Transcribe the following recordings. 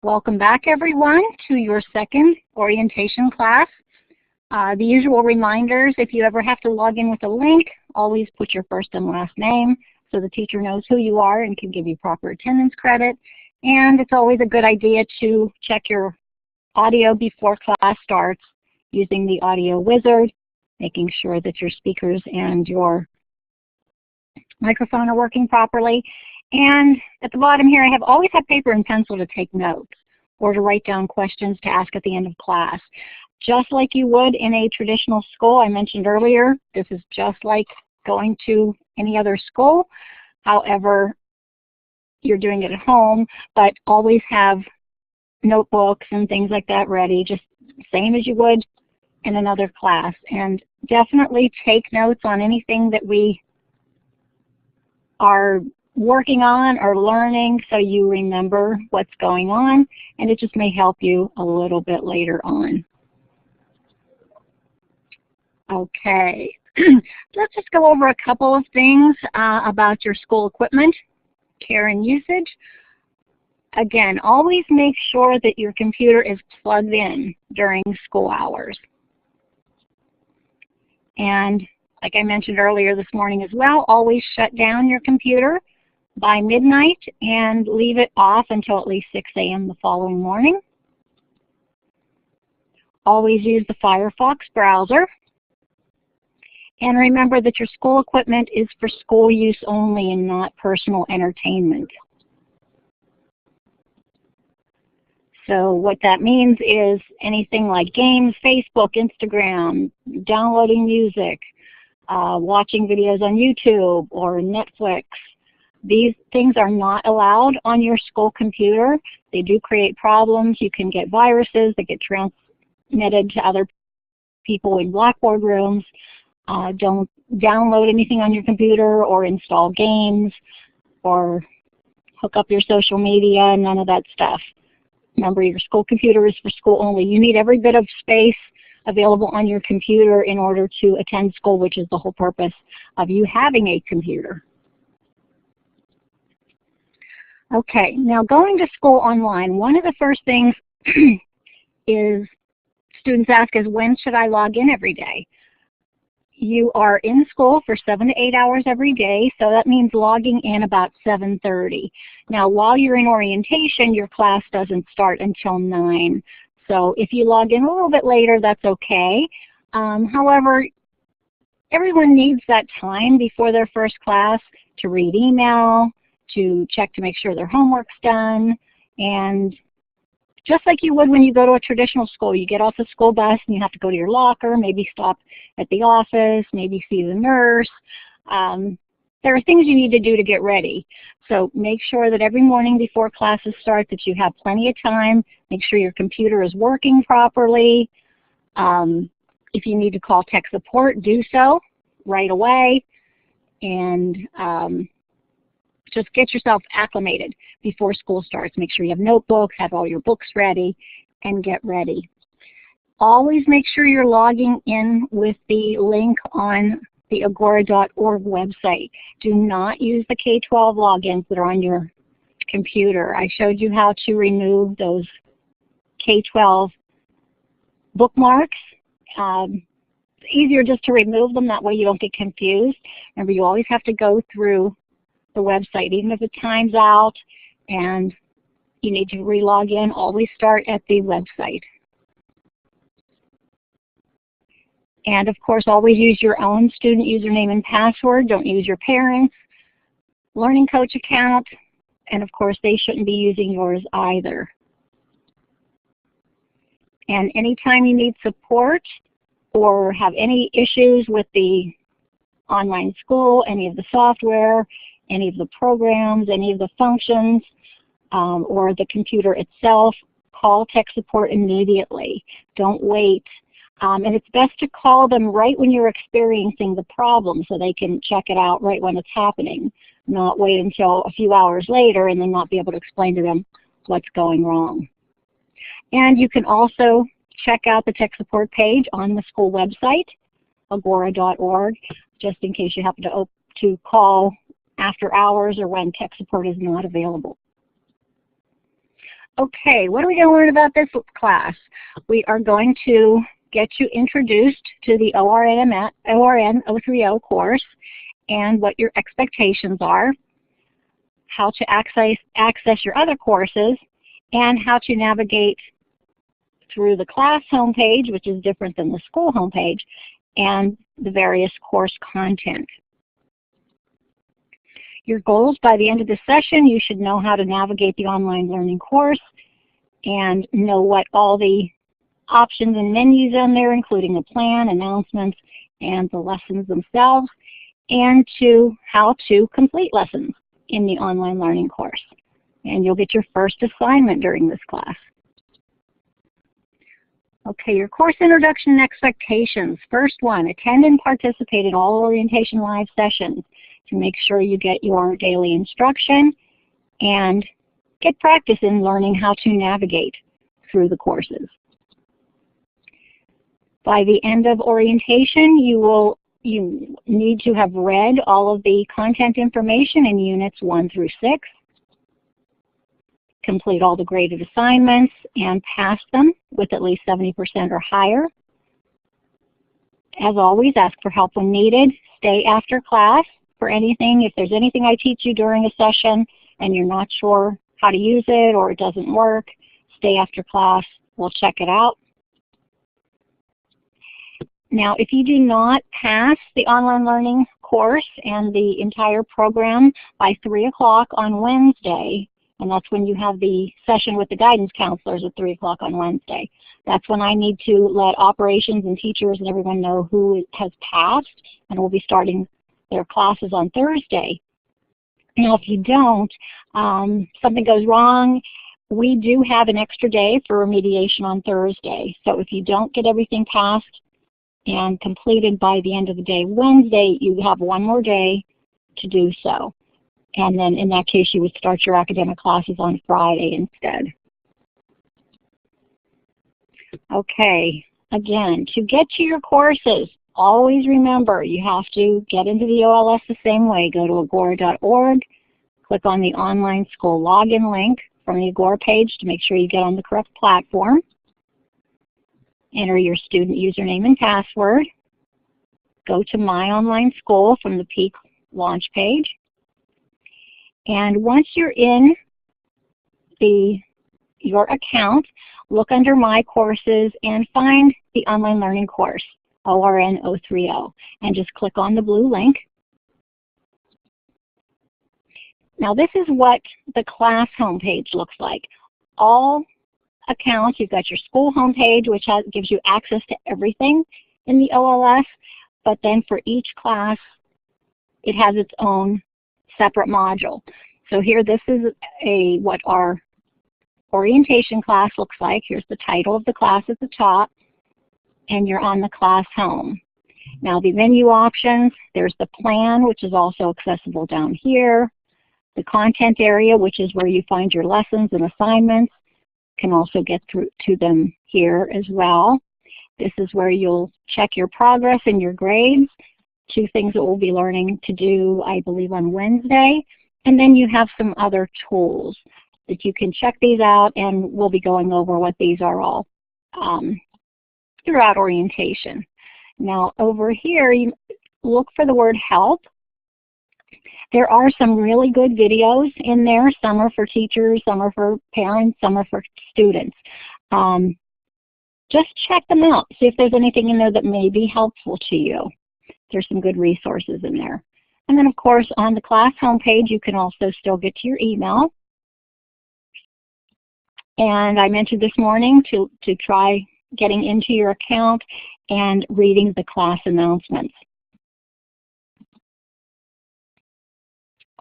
Welcome back, everyone, to your second orientation class. The usual reminders: if you ever have to log in with a link, always put your first and last name so the teacher knows who you are and can give you proper attendance credit. And it's always a good idea to check your audio before class starts using the audio wizard, making sure that your speakers and your microphone are working properly. And at the bottom here, I always have paper and pencil to take notes or to write down questions to ask at the end of class. Just like you would in a traditional school, I mentioned earlier, this is just like going to any other school. However, you're doing it at home, but always have notebooks and things like that ready, just same as you would in another class. And definitely take notes on anything that we are working on or learning so you remember what's going on, and it just may help you a little bit later on. Okay, let's just go over a couple of things about your school equipment, care and usage. Again, always make sure that your computer is plugged in during school hours. And like I mentioned earlier this morning as well, always shut down your computer by midnight and leave it off until at least 6 a.m. the following morning. Always use the Firefox browser. And remember that your school equipment is for school use only and not personal entertainment. So what that means is anything like games, Facebook, Instagram, downloading music, watching videos on YouTube or Netflix. These things are not allowed on your school computer. They do create problems. You can get viruses that get transmitted to other people in Blackboard rooms. Don't download anything on your computer or install games or hook up your social media, none of that stuff. Remember, your school computer is for school only. You need every bit of space available on your computer in order to attend school, which is the whole purpose of you having a computer. Okay, now going to school online, one of the first things is students ask is, when should I log in every day? You are in school for 7 to 8 hours every day, so that means logging in about 7:30. Now, while you're in orientation, your class doesn't start until 9. So if you log in a little bit later, that's okay. However, everyone needs that time before their first class to read email, to check to make sure their homework's done, and just like you would when you go to a traditional school, you get off the school bus and you have to go to your locker, maybe stop at the office, maybe see the nurse. There are things you need to do to get ready. So make sure that every morning before classes start that you have plenty of time. Make sure your computer is working properly. If you need to call tech support, do so right away. And just get yourself acclimated before school starts. Make sure you have notebooks, have all your books ready, and get ready. Always make sure you're logging in with the link on the agora.org website. Do not use the K-12 logins that are on your computer. I showed you how to remove those K-12 bookmarks. It's easier just to remove them, that way you don't get confused. Remember, you always have to go through the website, even if the time's out and you need to re-log in, always start at the website. And of course, always use your own student username and password. Don't use your parents' Learning Coach account, and of course, they shouldn't be using yours either. And anytime you need support or have any issues with the online school, any of the software, any of the programs, any of the functions, or the computer itself, call tech support immediately. Don't wait. And it's best to call them right when you're experiencing the problem so they can check it out right when it's happening, not wait until a few hours later and then not be able to explain to them what's going wrong. And you can also check out the tech support page on the school website, agora.org, just in case you happen to call after hours or when tech support is not available. Okay, what are we going to learn about this class? We are going to get you introduced to the ORN 030 course and what your expectations are, how to access your other courses, and how to navigate through the class homepage, which is different than the school homepage, and the various course content. Your goals: by the end of the session, you should know how to navigate the online learning course and know what all the options and menus on there, including the plan, announcements, and the lessons themselves, and how to complete lessons in the online learning course. And you'll get your first assignment during this class. Okay, your course introduction and expectations. First one, attend and participate in all orientation live sessions to make sure you get your daily instruction and get practice in learning how to navigate through the courses. By the end of orientation, you need to have read all of the content information in units 1 through 6, complete all the graded assignments, and pass them with at least 70% or higher. As always, ask for help when needed. Stay after class for anything. If there's anything I teach you during a session and you're not sure how to use it or it doesn't work, stay after class. We'll check it out. Now, if you do not pass the online learning course and the entire program by 3 o'clock on Wednesday, and that's when you have the session with the guidance counselors at 3 o'clock on Wednesday, that's when I need to let operations and teachers and everyone know who has passed, and we'll be starting their classes on Thursday. Now, if you don't, something goes wrong, we do have an extra day for remediation on Thursday. So if you don't get everything passed and completed by the end of the day Wednesday, you have one more day to do so. And then in that case, you would start your academic classes on Friday instead. Okay, again, to get to your courses, always remember you have to get into the OLS the same way. Go to agora.org, click on the online school login link from the Agora page to make sure you get on the correct platform. Enter your student username and password. Go to My Online School from the Peak launch page. And once you're in your account, look under My Courses and find the online learning course, ORN 030, and just click on the blue link. Now this is what the class homepage looks like. All accounts, you've got your school homepage, which gives you access to everything in the OLS, but then for each class, it has its own separate module. So here, this is what our orientation class looks like. Here's the title of the class at the top, and you're on the class home. Now the menu options, there's the plan, which is also accessible down here. The content area, which is where you find your lessons and assignments, can also get through to them here as well. This is where you'll check your progress and your grades, 2 things that we'll be learning to do, I believe, on Wednesday. And then you have some other tools that you can check these out, and we'll be going over what these are all throughout orientation. Now over here, you look for the word help. There are some really good videos in there. Some are for teachers, some are for parents, some are for students. Just check them out. See if there's anything in there that may be helpful to you. There's some good resources in there. And then, of course, on the class homepage, you can also still get to your email. And I mentioned this morning to try getting into your account and reading the class announcements.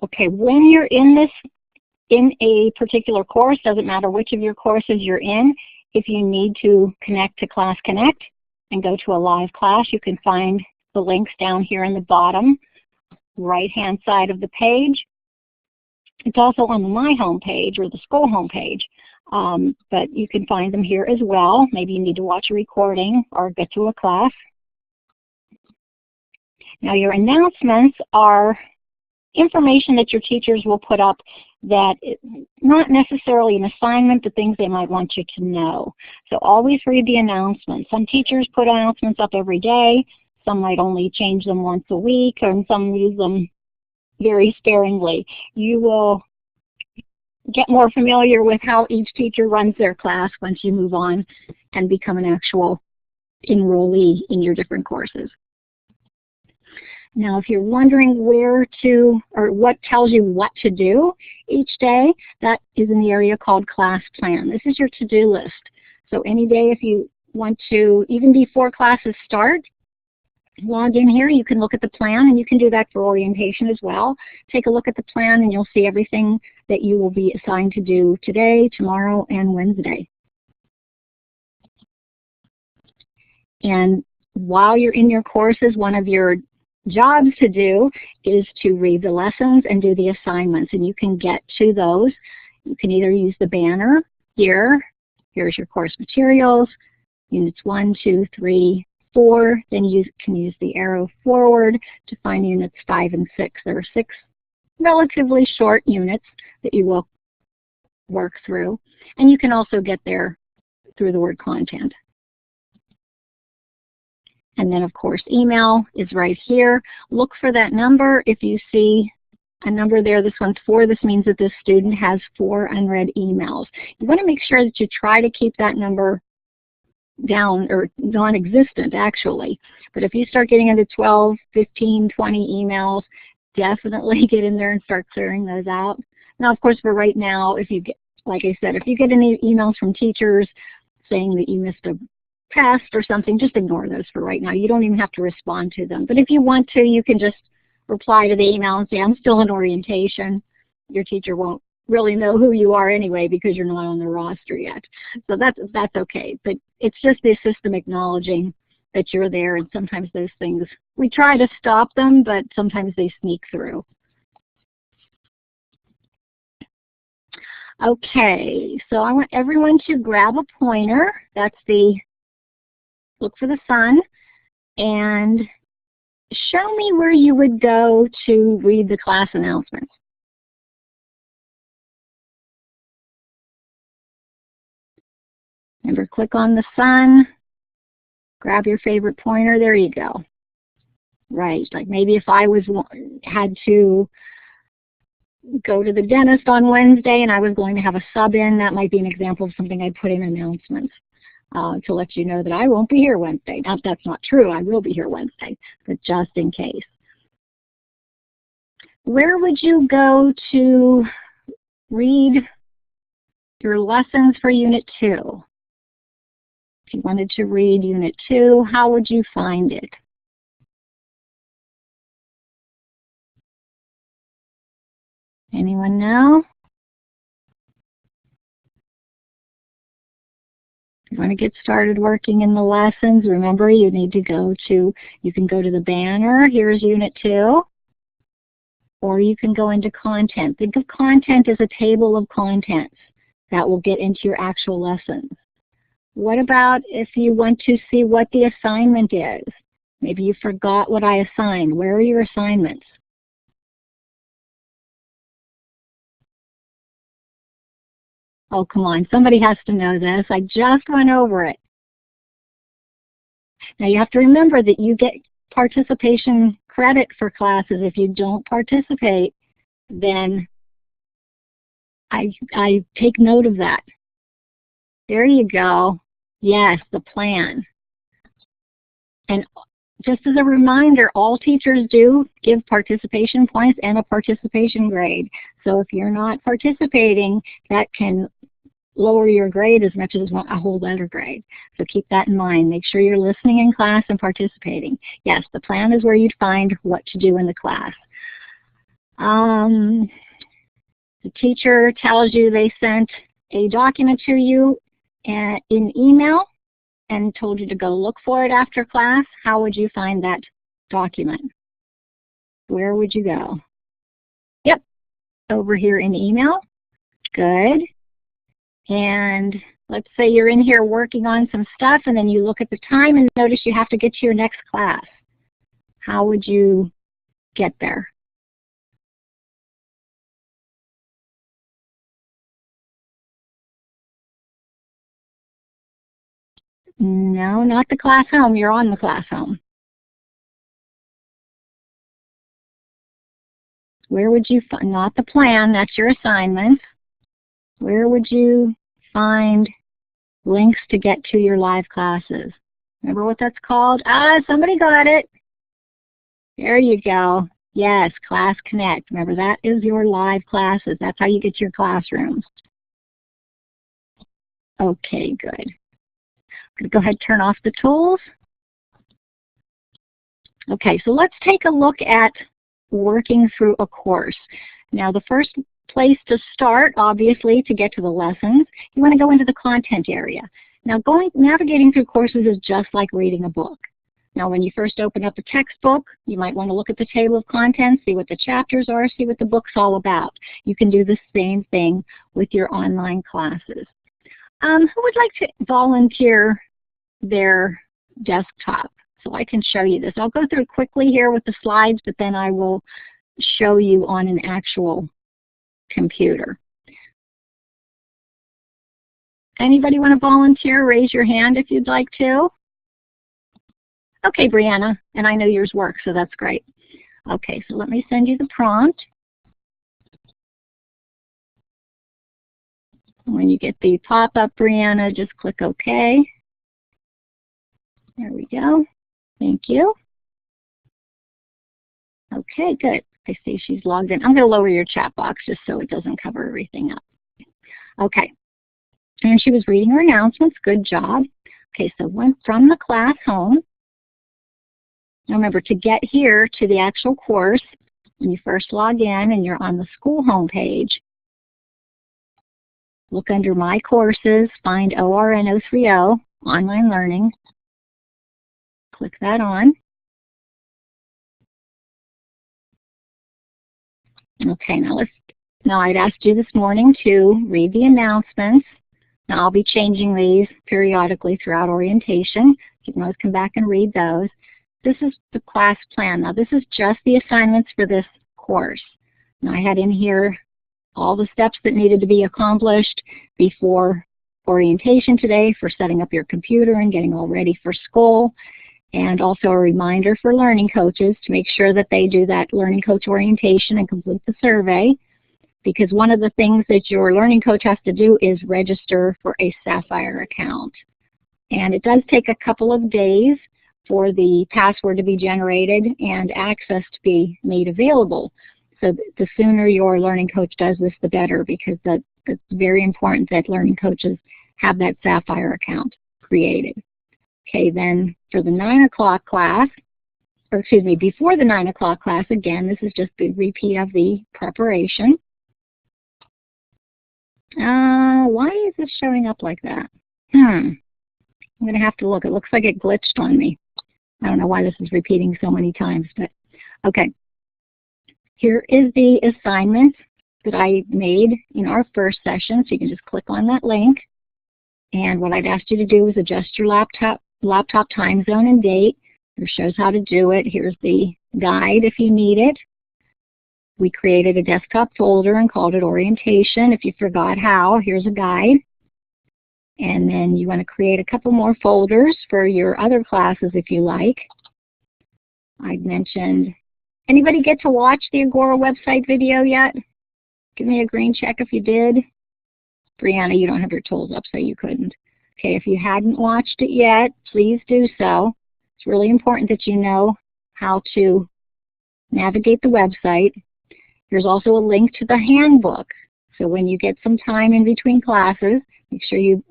Okay, when you're in a particular course, doesn't matter which of your courses you're in, if you need to connect to Class Connect and go to a live class, you can find the links down here in the bottom right-hand side of the page. It's also on the My Home page or the school home page, but you can find them here as well. Maybe you need to watch a recording or get to a class. Now your announcements are information that your teachers will put up that it's not necessarily an assignment, but things they might want you to know. So always read the announcements. Some teachers put announcements up every day. Some might only change them once a week, and some use them very sparingly. You will get more familiar with how each teacher runs their class once you move on and become an actual enrollee in your different courses. Now, if you're wondering where to, or what tells you what to do each day, that is in the area called class plan. This is your to-do list. So any day if you want to, even before classes start, log in here, you can look at the plan, and you can do that for orientation as well. Take a look at the plan and you'll see everything that you will be assigned to do today, tomorrow, and Wednesday. And while you're in your courses, one of your jobs to do is to read the lessons and do the assignments, and you can get to those. You can either use the banner here. Here's your course materials, units 1, 2, 3, 4. Then you can use the arrow forward to find units 5 and 6. There are 6 relatively short units that you will work through, and you can also get there through the word content. And then, of course, email is right here. Look for that number. If you see a number there, this one's 4, this means that this student has 4 unread emails. You want to make sure that you try to keep that number down, or non-existent actually. But if you start getting into 12, 15, 20 emails, definitely get in there and start clearing those out. Now, of course, for right now, if you get, like I said, if you get any emails from teachers saying that you missed a test or something, just ignore those for right now. You don't even have to respond to them. But if you want to, you can just reply to the email and say, I'm still in orientation. Your teacher won't really know who you are anyway because you're not on the roster yet. So that's okay. But it's just the system acknowledging that you're there, and sometimes those things, we try to stop them, but sometimes they sneak through. Okay, so I want everyone to grab a pointer. That's the look for the sun, and show me where you would go to read the class announcements. Remember, click on the sun, grab your favorite pointer, there you go. Right, like maybe if I had to go to the dentist on Wednesday and I was going to have a sub in, that might be an example of something I'd put in announcements. To let you know that I won't be here Wednesday. Now, that's not true. I will be here Wednesday, but just in case. Where would you go to read your lessons for Unit 2? If you wanted to read Unit 2, how would you find it? Anyone know? You want to get started working in the lessons, remember you need to go to, you can go to the banner, here's Unit 2, or you can go into content. Think of content as a table of contents that will get into your actual lessons. What about if you want to see what the assignment is? Maybe you forgot what I assigned. Where are your assignments? Oh, come on, somebody has to know this. I just went over it. Now you have to remember that you get participation credit for classes. If you don't participate, then I take note of that. There you go. Yes, the plan. And just as a reminder, all teachers do give participation points and a participation grade. So if you're not participating, that can lower your grade as much as a whole letter grade. So keep that in mind. Make sure you're listening in class and participating. Yes, the plan is where you'd find what to do in the class. The teacher tells you they sent a document to you in email and told you to go look for it after class. How would you find that document? Where would you go? Yep, over here in email. Good. And let's say you're in here working on some stuff and then you look at the time and notice you have to get to your next class. How would you get there? No, not the class home. You're on the class home. Where would you find, not the plan, that's your assignment. Where would you find links to get to your live classes? Remember what that's called? Ah, somebody got it. There you go. Yes, Class Connect. Remember, that is your live classes. That's how you get to your classrooms. Okay, good. I'm going to go ahead and turn off the tools. Okay, so let's take a look at working through a course. Now, the first place to start, obviously, to get to the lessons, you want to go into the content area. Now, navigating through courses is just like reading a book. Now, when you first open up a textbook, you might want to look at the table of contents, see what the chapters are, see what the book's all about. You can do the same thing with your online classes. Who would like to volunteer their desktop? So I can show you this. I'll go through quickly here with the slides, but then I will show you on an actual computer. Anybody want to volunteer? Raise your hand if you'd like to. Okay, Brianna, and I know yours works, so that's great. Okay, so let me send you the prompt. When you get the pop-up, Brianna, just click OK. There we go. Thank you. Okay, good. I see she's logged in. I'm going to lower your chat box just so it doesn't cover everything up. Okay. And she was reading her announcements. Good job. Okay, so went from the class home. Now remember, to get here to the actual course, when you first log in and you're on the school home page, look under My Courses, find ORN 030, Online Learning. Click that on. Okay, now I'd asked you this morning to read the announcements. Now I'll be changing these periodically throughout orientation. You can always come back and read those. This is the class plan. Now this is just the assignments for this course. Now I had in here all the steps that needed to be accomplished before orientation today for setting up your computer and getting all ready for school. And also a reminder for learning coaches to make sure that they do that learning coach orientation and complete the survey. Because one of the things that your learning coach has to do is register for a Sapphire account. And it does take a couple of days for the password to be generated and access to be made available. So the sooner your learning coach does this, the better, because it's very important that learning coaches have that Sapphire account created. Okay, then for the 9 o'clock class, or excuse me, before the 9 o'clock class, again, this is just the repeat of the preparation. Why is this showing up like that? I'm going to have to look. It looks like it glitched on me. I don't know why this is repeating so many times, but okay. Here is the assignment that I made in our first session, so you can just click on that link. And what I'd asked you to do is adjust your laptop time zone and date. It shows how to do it. Here's the guide if you need it. We created a desktop folder and called it orientation. If you forgot how, here's a guide. And then you want to create a couple more folders for your other classes if you like. I'd mentioned, anybody get to watch the Agora website video yet? Give me a green check if you did. Brianna, you don't have your tools up, so you couldn't. Okay, if you hadn't watched it yet, please do so. It's really important that you know how to navigate the website. There's also a link to the handbook. So when you get some time in between classes, make sure you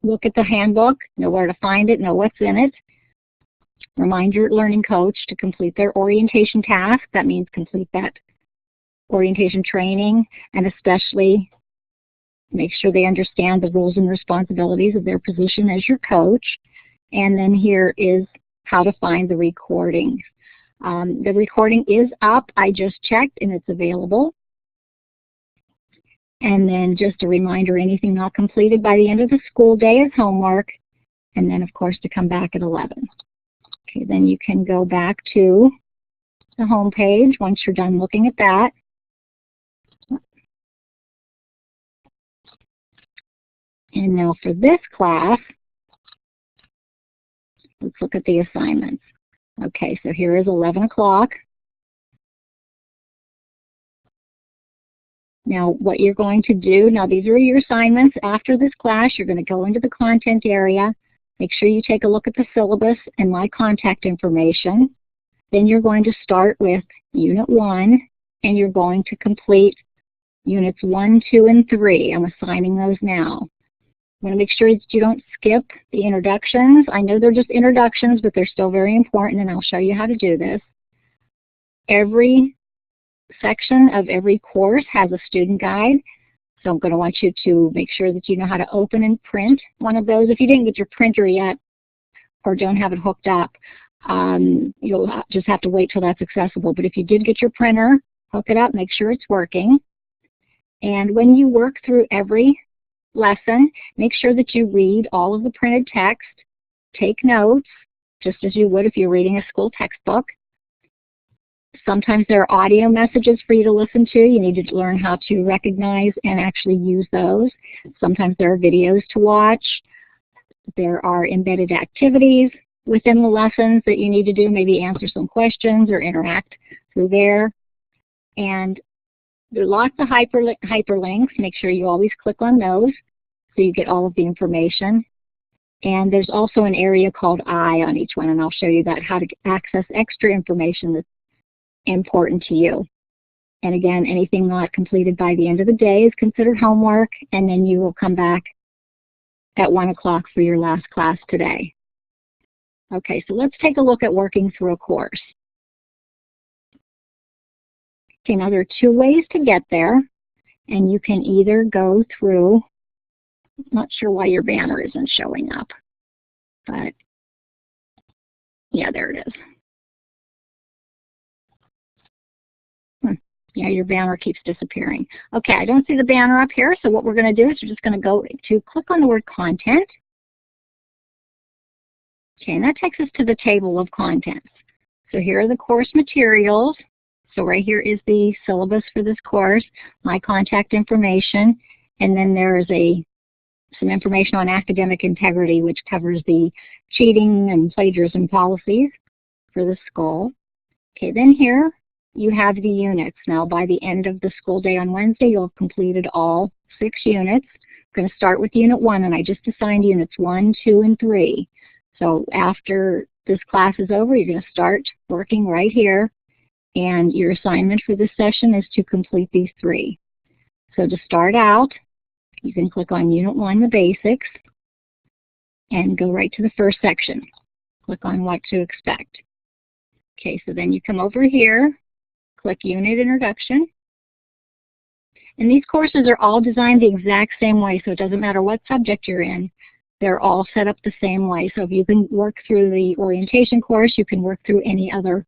look at the handbook, know where to find it, know what's in it. Remind your learning coach to complete their orientation task. That means complete that orientation training, and especially make sure they understand the roles and responsibilities of their position as your coach. And then here is how to find the recordings. The recording is up. I just checked and it's available. And then just a reminder, anything not completed by the end of the school day is homework. And then, of course, to come back at 11. Okay, then you can go back to the home page once you're done looking at that. And now for this class, Let's look at the assignments. Okay, so here is 11 o'clock. Now, what you're going to do, now these are your assignments. After this class, you're going to go into the content area. Make sure you take a look at the syllabus and my contact information. Then you're going to start with Unit 1, and you're going to complete Units 1, 2, and 3. I'm assigning those now. You want to make sure that you don't skip the introductions. I know they're just introductions, but they're still very important, and I'll show you how to do this. Every section of every course has a student guide, so I'm going to want you to make sure that you know how to open and print one of those. If you didn't get your printer yet or don't have it hooked up, you'll just have to wait till that's accessible. But if you did get your printer, hook it up, make sure it's working. And when you work through every lesson, make sure that you read all of the printed text, take notes, just as you would if you're reading a school textbook. Sometimes there are audio messages for you to listen to. You need to learn how to recognize and actually use those. Sometimes there are videos to watch. There are embedded activities within the lessons that you need to do, maybe answer some questions or interact through there. And there are lots of hyperlinks. Make sure you always click on those so you get all of the information. And there's also an area called I on each one, and I'll show you that, how to access extra information that's important to you. And again, anything not completed by the end of the day is considered homework, and then you will come back at 1 o'clock for your last class today. Okay, so let's take a look at working through a course. Okay, now there are two ways to get there, and you can either go through, I'm not sure why your banner isn't showing up, but yeah, there it is. Yeah, your banner keeps disappearing. Okay, I don't see the banner up here, so what we're going to do is we're just going to go to click on the word content. Okay, and that takes us to the table of contents. So here are the course materials. So right here is the syllabus for this course, my contact information, and then there is some information on academic integrity, which covers the cheating and plagiarism policies for the school. Okay, then here you have the units. Now, by the end of the school day on Wednesday, you'll have completed all 6 units. I'm going to start with Unit 1, and I just assigned Units 1, 2, and 3. So after this class is over, you're going to start working right here, and your assignment for this session is to complete these 3. So to start out, you can click on Unit 1, the basics, and go right to the first section. Click on what to expect. Okay, so then you come over here, click Unit Introduction. And these courses are all designed the exact same way, so it doesn't matter what subject you're in. They're all set up the same way. So if you can work through the orientation course, you can work through any other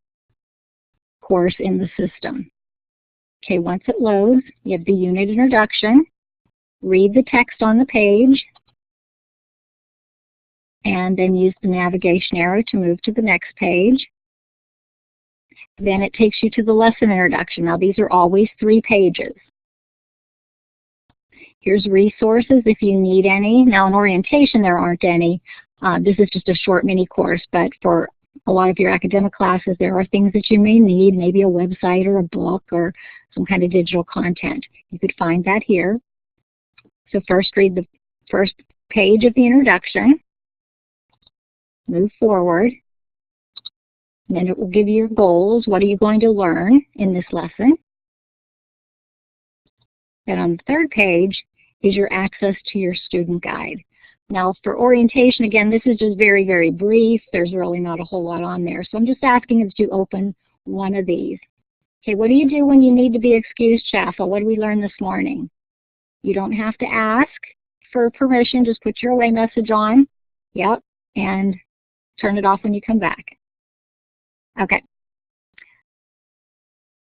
course in the system. Okay, once it loads, you have the unit introduction. Read the text on the page, and then use the navigation arrow to move to the next page. Then it takes you to the lesson introduction. Now these are always 3 pages. Here's resources if you need any. Now in orientation there aren't any. This is just a short mini course, but for a lot of your academic classes there are things that you may need, maybe a website or a book or some kind of digital content. You could find that here. So first read the first page of the introduction. Move forward. And then it will give you your goals. What are you going to learn in this lesson? Then on the third page is your access to your student guide. Now for orientation, again, this is just very, very brief. There's really not a whole lot on there. So I'm just asking that you open one of these. Okay, what do you do when you need to be excused, Shaffa? What did we learn this morning? You don't have to ask for permission. Just put your away message on. Yep, and turn it off when you come back. Okay.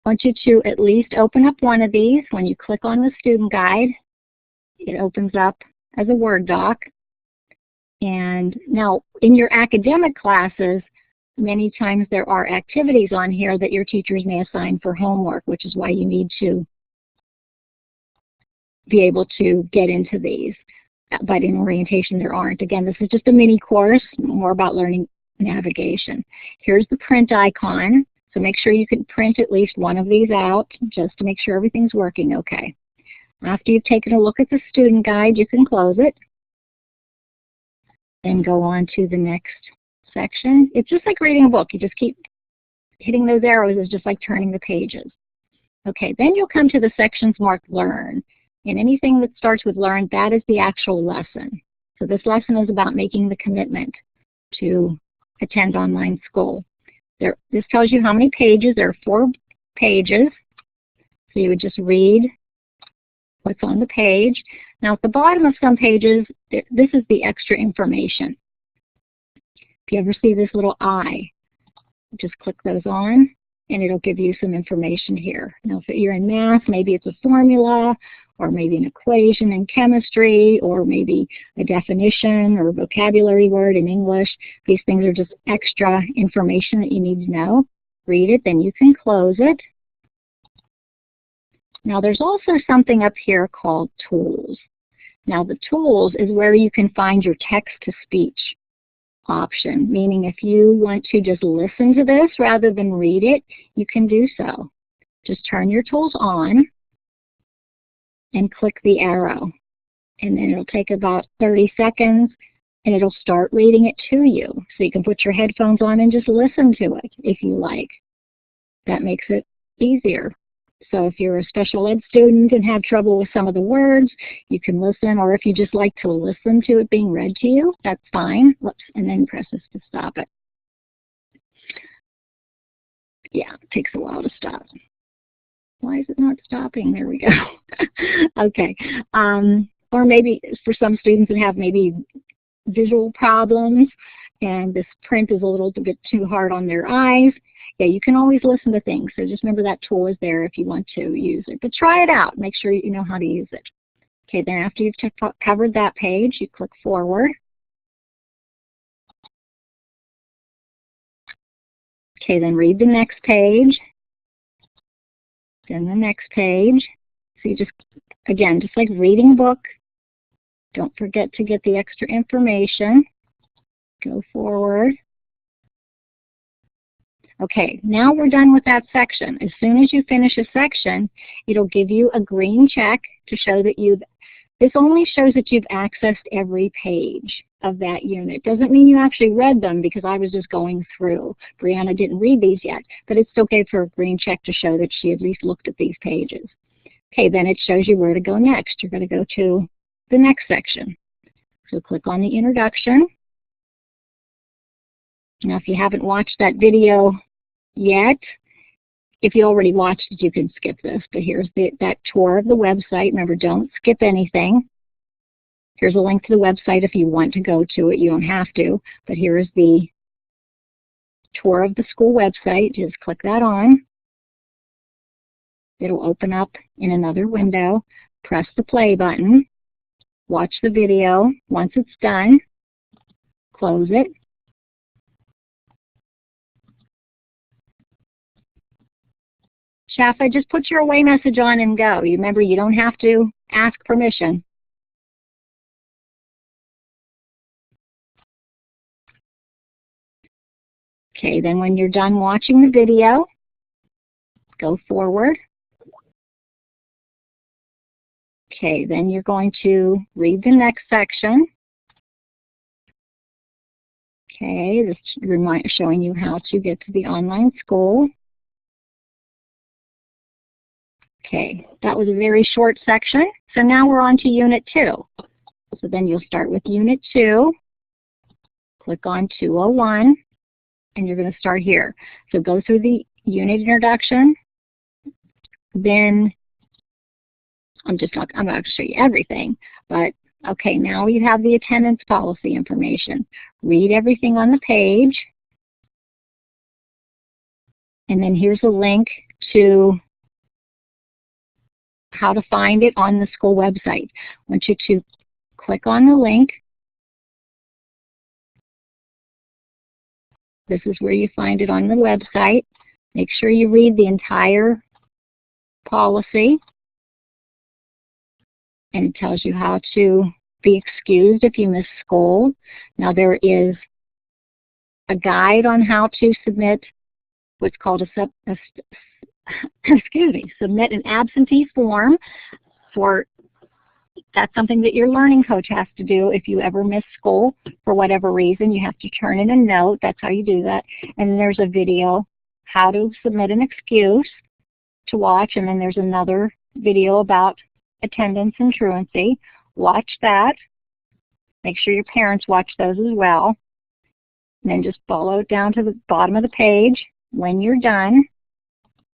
I want you to at least open up one of these. When you click on the student guide, it opens up as a Word doc. And now in your academic classes, many times there are activities on here that your teachers may assign for homework, which is why you need to be able to get into these. But in orientation there aren't. Again, this is just a mini course, more about learning navigation. Here's the print icon, so make sure you can print at least one of these out just to make sure everything's working okay. After you've taken a look at the student guide, you can close it and go on to the next section. It's just like reading a book. You just keep hitting those arrows. It's just like turning the pages. Okay, then you'll come to the sections marked Learn. And anything that starts with Learn, that is the actual lesson. So this lesson is about making the commitment to attend online school. This tells you how many pages. There are 4 pages. So you would just read what's on the page. Now at the bottom of some pages, this is the extra information. If you ever see this little I, just click those on and it'll give you some information here. Now if you're in math, maybe it's a formula, or maybe an equation in chemistry, or maybe a definition or a vocabulary word in English. These things are just extra information that you need to know. Read it, then you can close it. Now there's also something up here called Tools. Now the Tools is where you can find your text-to-speech option, meaning if you want to just listen to this rather than read it, you can do so. Just turn your tools on and click the arrow, and then it'll take about 30 seconds and it'll start reading it to you. So you can put your headphones on and just listen to it if you like. That makes it easier. So if you're a special ed student and have trouble with some of the words, you can listen, or if you just like to listen to it being read to you, that's fine. Whoops, and then press this to stop it. Yeah, it takes a while to stop. Why is it not stopping? There we go. Okay. Or maybe for some students that have maybe visual problems and this print is a little bit too hard on their eyes, yeah, you can always listen to things. So just remember that tool is there if you want to use it. But try it out. Make sure you know how to use it. Okay, then after you've covered that page, you click Forward. Okay, then read the next page. Then the next page. So you just, again, just like reading a book, don't forget to get the extra information. Go forward. Okay, now we're done with that section. As soon as you finish a section, it'll give you a green check to show that this only shows that you've accessed every page of that unit. Doesn't mean you actually read them, because I was just going through. Brianna didn't read these yet, but it's okay for a green check to show that she at least looked at these pages. Okay, then it shows you where to go next. You're going to go to the next section. So click on the introduction. Now if you haven't watched that video yet, if you already watched it, you can skip this, but here's that tour of the website. Remember, don't skip anything. Here's a link to the website if you want to go to it. You don't have to, but here is the tour of the school website. Just click that on. It'll open up in another window. Press the play button. Watch the video. Once it's done, close it. Shafa, just put your away message on and go. You remember, you don't have to ask permission. Okay, then when you're done watching the video, go forward. Okay, then you're going to read the next section. Okay, this is showing you how to get to the online school. Okay, that was a very short section. So now we're on to Unit 2. So then you'll start with Unit 2. Click on 201, and you're going to start here. So go through the unit introduction. Then I'm about to show you everything. But okay, now you have the attendance policy information. Read everything on the page. And then here's a link to how to find it on the school website. I want you to click on the link. This is where you find it on the website. Make sure you read the entire policy. And it tells you how to be excused if you miss school. Now there is a guide on how to submit what's called submit an absentee form. That's something that your learning coach has to do. If you ever miss school for whatever reason, you have to turn in a note. That's how you do that. And then there's a video, how to submit an excuse, to watch. And then there's another video about attendance and truancy. Watch that. Make sure your parents watch those as well. And then just follow it down to the bottom of the page. When you're done,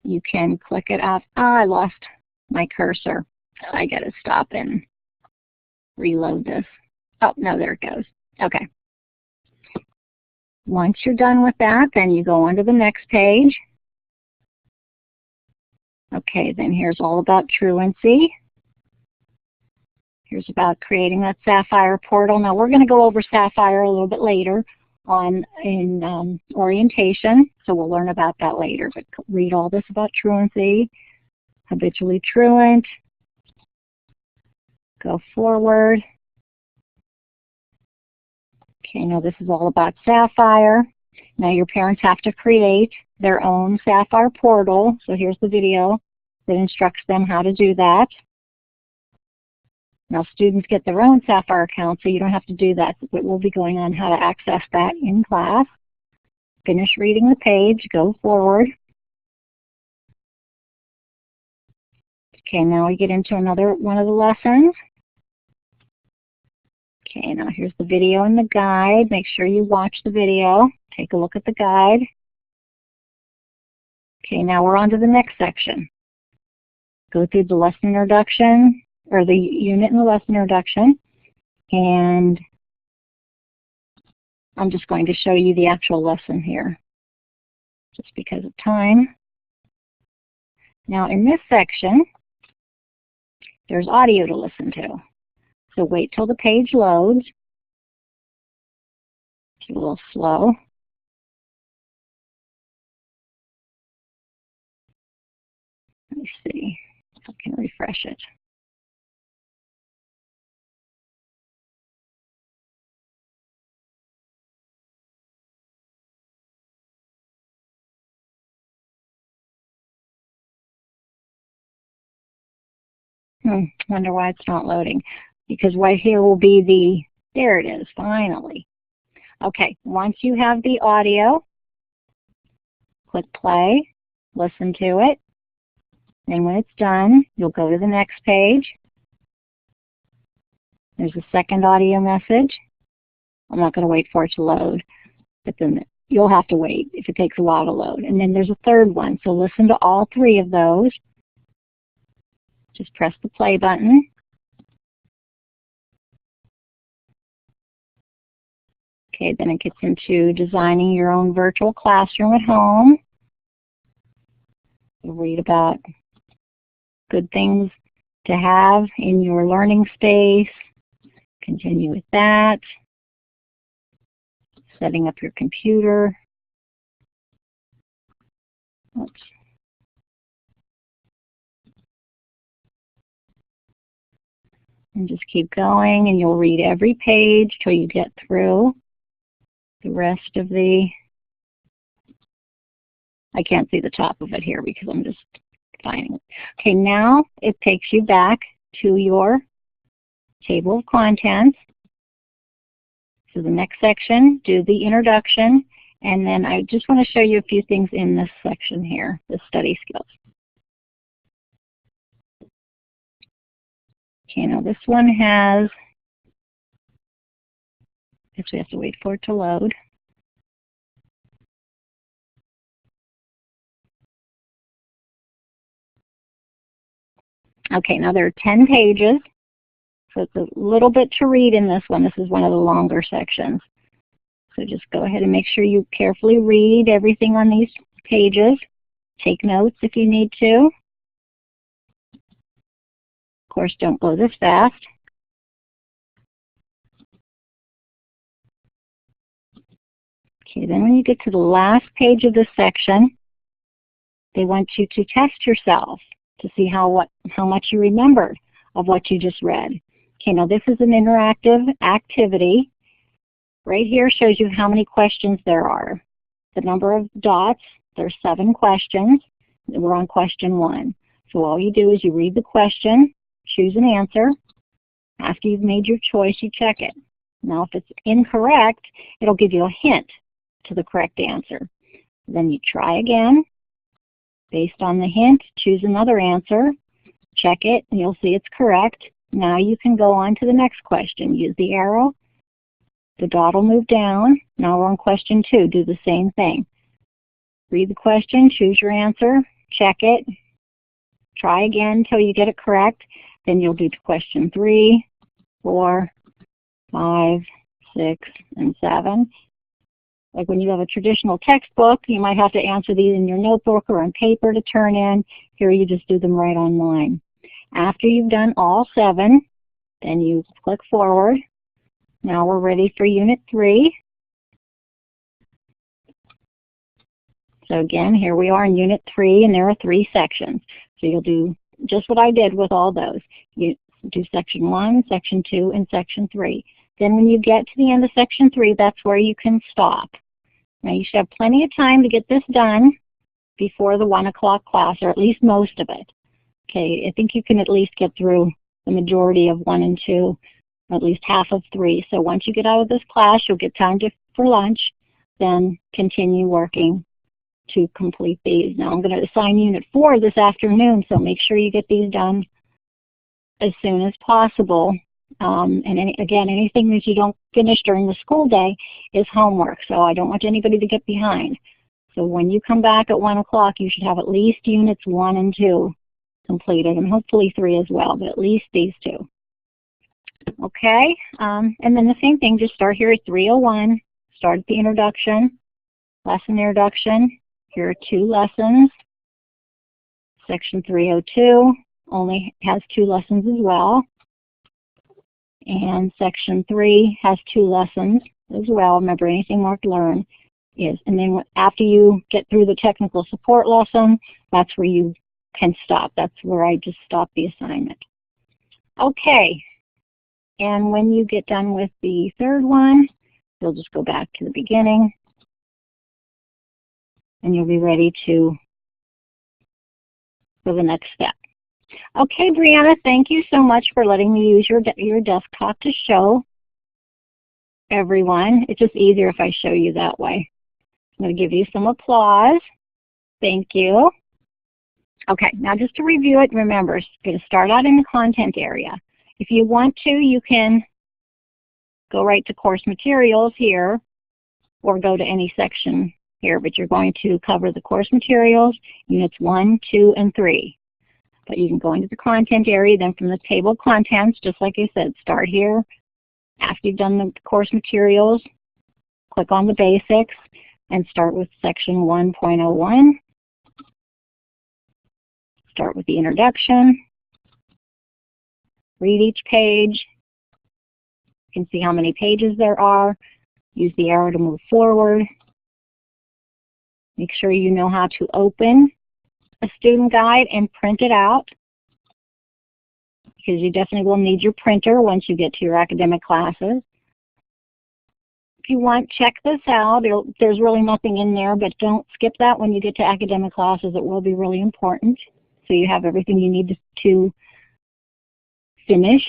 you can click it off. Oh, I lost my cursor. I got to stop and reload this. Oh, no, there it goes. Okay. Once you're done with that, then you go on to the next page. Okay, then here's all about truancy. Here's about creating that Sapphire portal. Now we're going to go over Sapphire a little bit later in orientation, so we'll learn about that later. But read all this about truancy, habitually truant. Go forward. Okay, now this is all about Sapphire. Now your parents have to create their own Sapphire portal. So here's the video that instructs them how to do that. Now students get their own Sapphire account, so you don't have to do that. But we'll be going on how to access that in class. Finish reading the page, go forward. Okay, now we get into another one of the lessons. Okay, now here's the video and the guide. Make sure you watch the video. Take a look at the guide. Okay, now we're on to the next section. Go through the lesson introduction, or the unit in the lesson introduction. And I'm just going to show you the actual lesson here, just because of time. Now in this section, there's audio to listen to. So wait till the page loads. It's a little slow. Let me see if I can refresh it. Wonder why it's not loading. Because right here will be there it is, finally. Okay, once you have the audio, click play, listen to it. And when it's done, you'll go to the next page. There's a second audio message. I'm not going to wait for it to load, but then you'll have to wait if it takes a while to load. And then there's a third one, so listen to all three of those. Just press the play button. Okay, then it gets into designing your own virtual classroom at home. You'll read about good things to have in your learning space. Continue with that. Setting up your computer. Oops. And just keep going, and you'll read every page till you get through the rest of the, I can't see the top of it here because I'm just finding it. Okay, now it takes you back to your table of contents. So the next section, do the introduction, and then I just want to show you a few things in this section here, the study skills. Okay, now this one has, I guess we have to wait for it to load. Okay, now there are 10 pages, so it's a little bit to read in this one. This is one of the longer sections. So just go ahead and make sure you carefully read everything on these pages. Take notes if you need to. Of course, don't go this fast. Okay, then when you get to the last page of this section, they want you to test yourself to see how much you remembered of what you just read. Okay, now this is an interactive activity Right here shows you how many questions there are. The number of dots, there's 7 questions. We're on question 1. So all you do is you read the question, choose an answer. After you've made your choice, you check it. Now if it's incorrect, it'll give you a hint to the correct answer. Then you try again. Based on the hint, choose another answer, check it, and you'll see it's correct. Now you can go on to the next question. Use the arrow. The dot will move down. Now we're on question 2. Do the same thing. Read the question, choose your answer, check it, try again until you get it correct. Then you'll do question 3, 4, 5, 6, and 7. Like when you have a traditional textbook, you might have to answer these in your notebook or on paper to turn in. Here you just do them right online. After you've done all 7, then you click forward. Now we're ready for Unit 3. So again, here we are in Unit 3, and there are 3 sections. So you'll do just what I did with all those. You do Section 1, Section 2, and Section 3. Then when you get to the end of Section 3, that's where you can stop. Now you should have plenty of time to get this done before the 1 o'clock class, or at least most of it. Okay, I think you can at least get through the majority of 1 and 2, at least half of 3. So once you get out of this class, you'll get time for lunch, then continue working to complete these. Now I'm going to assign Unit 4 this afternoon, so make sure you get these done as soon as possible. Again, anything that you don't finish during the school day is homework, so I don't want anybody to get behind. So when you come back at 1 o'clock, you should have at least Units 1 and 2 completed, and hopefully 3 as well, but at least these 2. Okay, and then the same thing, just start here at 301, start at the introduction, lesson introduction. Here are 2 lessons. Section 302 only has 2 lessons as well. And Section 3 has 2 lessons as well. Remember, anything marked learn is. And then after you get through the technical support lesson, that's where you can stop. That's where I just stop the assignment. Okay. And when you get done with the 3rd one, you'll just go back to the beginning, and you'll be ready for the next step. Okay, Brianna, thank you so much for letting me use your desktop to show everyone. It's just easier if I show you that way. I'm going to give you some applause. Thank you. Okay, now just to review it, remember, it's going to start out in the content area. If you want to, you can go right to course materials here, or go to any section here, but you're going to cover the course materials, Units 1, 2, and 3. But you can go into the content area, then from the table of contents, just like I said, start here. After you've done the course materials, click on the basics and start with Section 1.01. Start with the introduction. Read each page. You can see how many pages there are. Use the arrow to move forward. Make sure you know how to open a student guide and print it out, because you definitely will need your printer once you get to your academic classes. If you want, check this out. There's really nothing in there, but don't skip that when you get to academic classes. It will be really important, so you have everything you need to finish.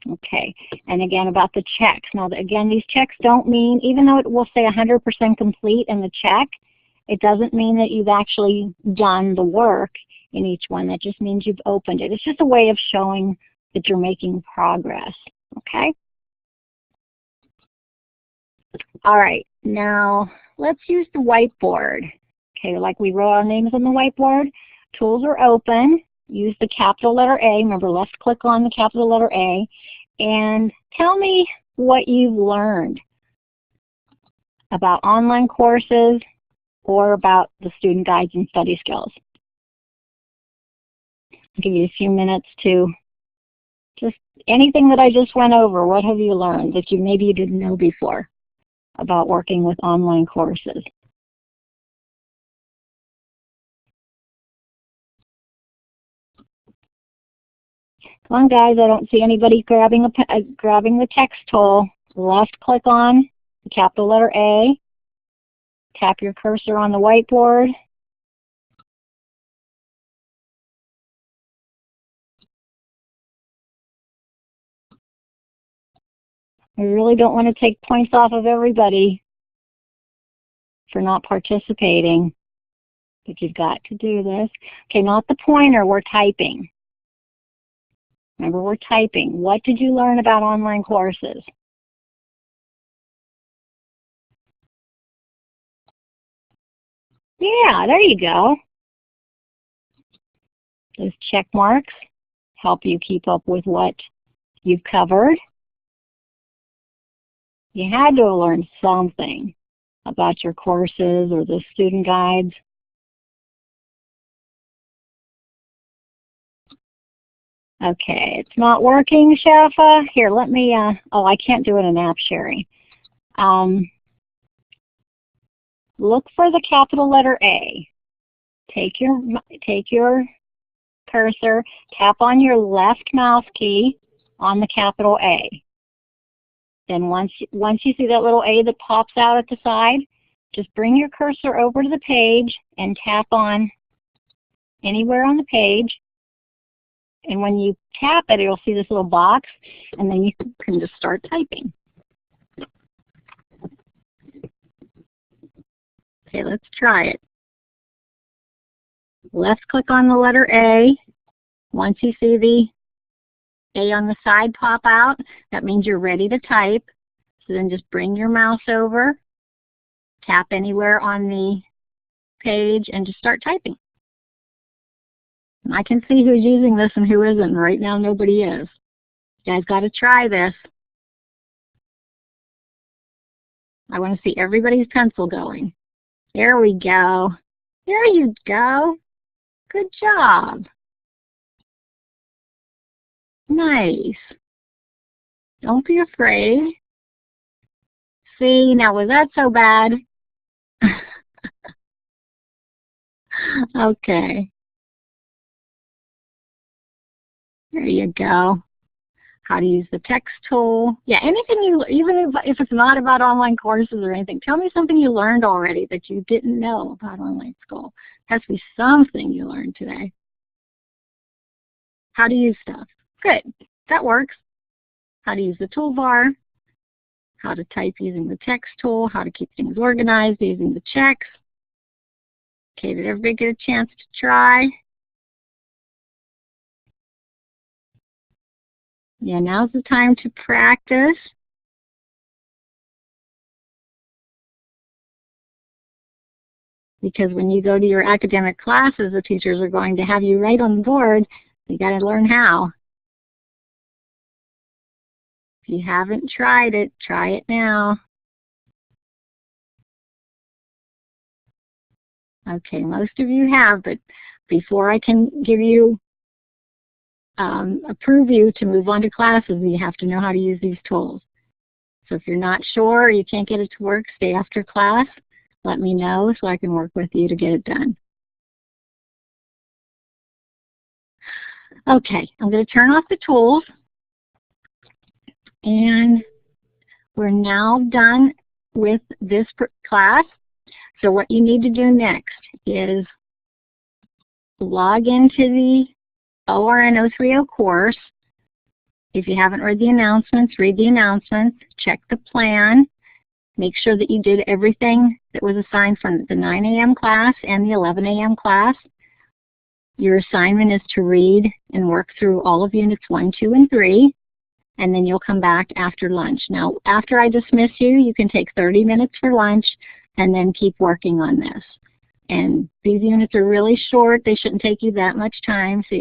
Okay, and again about the checks. Now again, these checks don't mean, even though it will say 100% complete in the check, it doesn't mean that you've actually done the work in each one. That just means you've opened it. It's just a way of showing that you're making progress, okay? All right, now let's use the whiteboard. Okay, like we wrote our names on the whiteboard. Tools are open. Use the capital letter A. Remember, left click on the capital letter A. And tell me what you've learned about online courses or about the student guides and study skills. I'll give you a few minutes to just anything that I just went over. What have you learned that maybe you didn't know before about working with online courses? Come on, guys, I don't see anybody grabbing the text tool. Left click on the capital letter A. Tap your cursor on the whiteboard. I really don't want to take points off of everybody for not participating, but you've got to do this. Okay, not the pointer, we're typing. Remember, we're typing. What did you learn about online courses? Yeah, there you go. Those check marks help you keep up with what you've covered. You had to have learned something about your courses or the student guides. Okay, it's not working, Shafa. Here, let me, oh, I can't do it in AppSherry. Look for the capital letter A. Take your cursor, tap on your left mouse key on the capital A. Then once you see that little A that pops out at the side, just bring your cursor over to the page and tap on anywhere on the page. And when you tap it, you'll see this little box, and then you can just start typing. Okay, let's try it. Left click on the letter A. Once you see the A on the side pop out, that means you're ready to type. So then just bring your mouse over, tap anywhere on the page, and just start typing. And I can see who's using this and who isn't. Right now, nobody is. You guys got to try this. I want to see everybody's pencil going. There we go. There you go. Good job. Nice. Don't be afraid. See, now was that so bad? Okay. There you go. How to use the text tool. Yeah, anything you, even if it's not about online courses or anything, tell me something you learned already that you didn't know about online school. It has to be something you learned today. How to use stuff. Good, that works. How to use the toolbar. How to type using the text tool. How to keep things organized using the checks. Okay, did everybody get a chance to try? Yeah, now's the time to practice. Because when you go to your academic classes, the teachers are going to have you write on the board. You got to learn how. If you haven't tried it, try it now. Okay, most of you have, but before I can give you approve you to move on to classes, you have to know how to use these tools. So if you're not sure or you can't get it to work, stay after class. Let me know so I can work with you to get it done. Okay, I'm going to turn off the tools. And we're now done with this class. So what you need to do next is log into the ORN 030 course. If you haven't read the announcements, read the announcements, check the plan, make sure that you did everything that was assigned from the 9 a.m. class and the 11 a.m. class. Your assignment is to read and work through all of units 1, 2, and 3, and then you'll come back after lunch. Now, after I dismiss you, you can take 30 minutes for lunch and then keep working on this. And these units are really short. They shouldn't take you that much time. So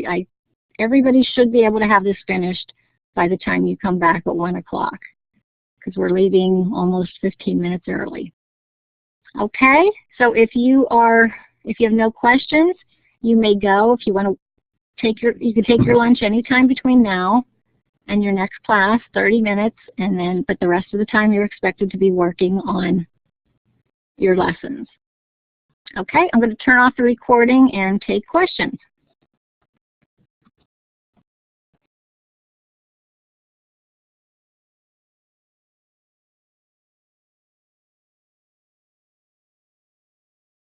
everybody should be able to have this finished by the time you come back at 1 o'clock, because we're leaving almost 15 minutes early. Okay, so if you have no questions, you may go. If you want to you can take your lunch anytime between now and your next class, 30 minutes, and then, but the rest of the time you're expected to be working on your lessons. Okay, I'm going to turn off the recording and take questions.